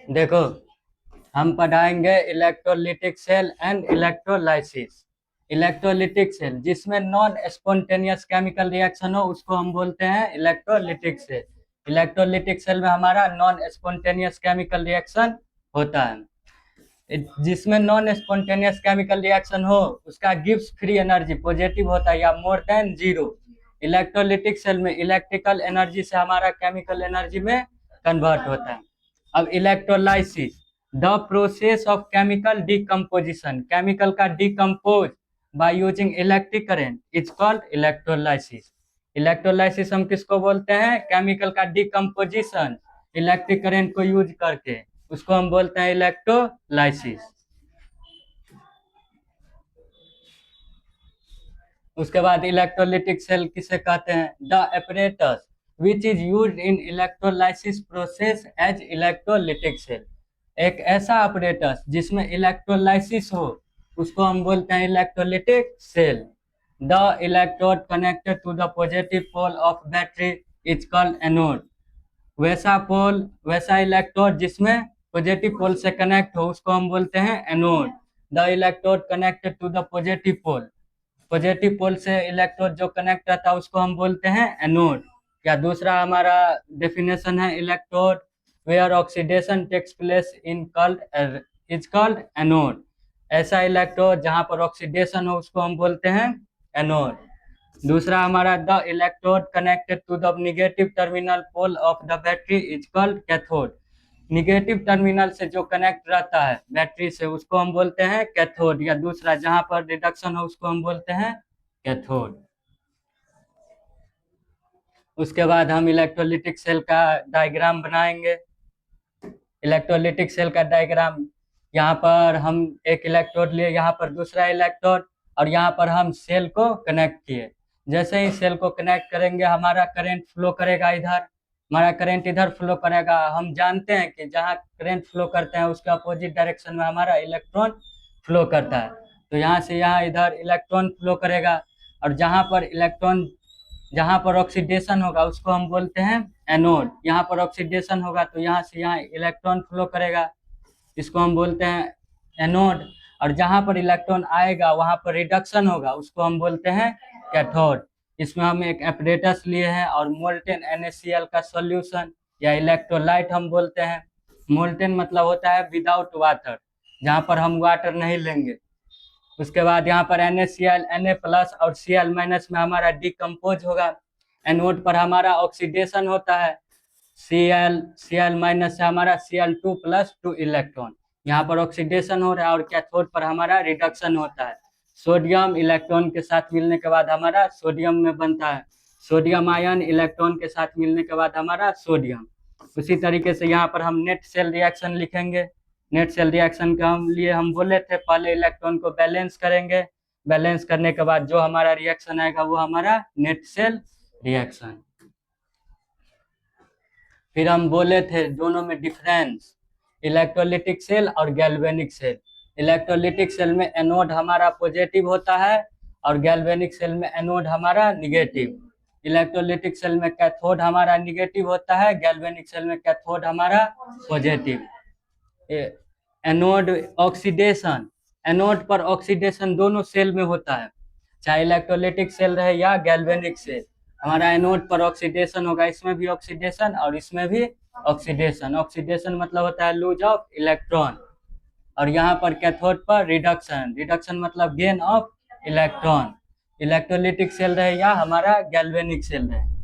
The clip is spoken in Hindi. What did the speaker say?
देखो, हम पढ़ाएंगे electrolytic cell and electrolysis. Electrolytic cell जिसमें नॉन स्पॉन्टेनियस केमिकल रिएक्शन हो उसको हम बोलते हैं इलेक्ट्रोलिटिक सेल। इलेक्ट्रोलिटिक सेल में हमारा नॉन स्पॉन्टेनियस केमिकल रिएक्शन होता है। जिसमें नॉन स्पॉन्टेनियस केमिकल रिएक्शन हो उसका गिब्स फ्री एनर्जी पॉजिटिव होता है या more than zero. Electrolytic cell में इलेक्ट्रिकल एनर्जी से हमारा केमिकल एनर्जी में कन्वर्ट होता है। अब electrolysis, the process of chemical decomposition, chemical का decompose by using electric current is called electrolysis. Electrolysis हम किसको बोलते हैं? केमिकल का डिकम्पोजिशन इलेक्ट्रिक करंट को यूज करके, उसको हम बोलते हैं इलेक्ट्रोलाइसिस। उसके बाद इलेक्ट्रोलिटिक सेल किसे कहते हैं? The apparatus which is used in electrolysis process as electrolytic cell। एक ऐसा apparatus जिसमें इलेक्ट्रोलाइसिस हो उसको हम बोलते हैं electrolytic cell. The electrode connected to the positive pole of battery is called anode. वैसा इलेक्ट्रोड जिसमें पॉजिटिव पोल से कनेक्ट हो उसको हम बोलते हैं anode. The electrode connected to the positive pole, positive pole से इलेक्ट्रोड जो कनेक्ट रहता है उसको हम बोलते हैं एनोड। या दूसरा हमारा डेफिनेशन है electrode where oxidation takes place in called is called anode. ऐसा इलेक्ट्रोड जहां पर ऑक्सीडेशन हो उसको हम बोलते हैं एनोड। दूसरा हमारा the electrode connected to the negative terminal pole of the battery is called cathode. Negative terminal से जो कनेक्ट रहता है बैटरी से उसको हम बोलते हैं कैथोड। या दूसरा जहां पर रिडक्शन हो उसको हम बोलते हैं कैथोड। उसके बाद हम इलेक्ट्रोलिटिक सेल का डायग्राम बनाएंगे। इलेक्ट्रोलिटिक सेल का डायग्राम, यहाँ पर हम एक इलेक्ट्रोड लिए, यहाँ पर दूसरा इलेक्ट्रोड, और यहाँ पर हम सेल को कनेक्ट किए। जैसे ही सेल को कनेक्ट करेंगे हमारा करंट फ्लो करेगा इधर, हमारा करंट इधर फ्लो करेगा। हम जानते हैं कि जहाँ करंट फ्लो करते हैं उसके अपोजिट डायरेक्शन में हमारा इलेक्ट्रॉन फ्लो करता है। तो यहाँ से यहाँ इधर इलेक्ट्रॉन फ्लो करेगा, और जहाँ पर ऑक्सीडेशन होगा उसको हम बोलते हैं एनोड। यहाँ पर ऑक्सीडेशन होगा तो यहाँ से यहाँ इलेक्ट्रॉन फ्लो करेगा, इसको हम बोलते हैं एनोड। और जहाँ पर इलेक्ट्रॉन आएगा वहाँ पर रिडक्शन होगा उसको हम बोलते हैं कैथोड। इसमें हम एक एपरेटस लिए हैं और मोल्टेन NaCl का सॉल्यूशन या इलेक्ट्रोलाइट हम बोलते हैं। मोल्टेन मतलब होता है विदाउट वाटर, जहाँ पर हम वाटर नहीं लेंगे। उसके बाद यहाँ पर NaCl Na+ और Cl- में हमारा डिकम्पोज होगा। एनोड पर हमारा ऑक्सीडेशन होता है, Cl से हमारा Cl2+ 2 इलेक्ट्रॉन, यहाँ पर ऑक्सीडेशन हो रहा है। और कैथोड पर हमारा रिडक्शन होता है, सोडियम इलेक्ट्रॉन के साथ मिलने के बाद हमारा सोडियम में बनता है, सोडियम आयन इलेक्ट्रॉन के साथ मिलने के बाद हमारा सोडियम। उसी तरीके से यहाँ पर हम नेट सेल रिएक्शन लिखेंगे। नेट सेल रिएक्शन के लिए हम बोले थे पहले इलेक्ट्रॉन को बैलेंस करेंगे, बैलेंस करने के बाद जो हमारा रिएक्शन आएगा वो हमारा नेट सेल रिएक्शन। फिर हम बोले थे दोनों में डिफरेंस, इलेक्ट्रोलिटिक सेल और गैल्वेनिक सेल। इलेक्ट्रोलिटिक सेल में एनोड हमारा पॉजिटिव होता है और गैल्वेनिक सेल में एनोड हमारा निगेटिव। इलेक्ट्रोलिटिक सेल में कैथोड हमारा निगेटिव होता है, गैल्वेनिक सेल में कैथोड हमारा पॉजिटिव। एनोड ऑक्सीडेशन, एनोड पर ऑक्सीडेशन दोनों सेल में होता है, चाहे इलेक्ट्रोलिटिक सेल रहे या गैल्वेनिक सेल। हमारा एनोड पर ऑक्सीडेशन होगा, इसमें भी ऑक्सीडेशन और इसमें भी ऑक्सीडेशन। ऑक्सीडेशन मतलब होता है लूज ऑफ इलेक्ट्रॉन, और यहाँ पर कैथोड पर रिडक्शन, रिडक्शन मतलब gain of electron. Electrolytic cell रहे या हमारा गैल्वेनिक सेल रहे।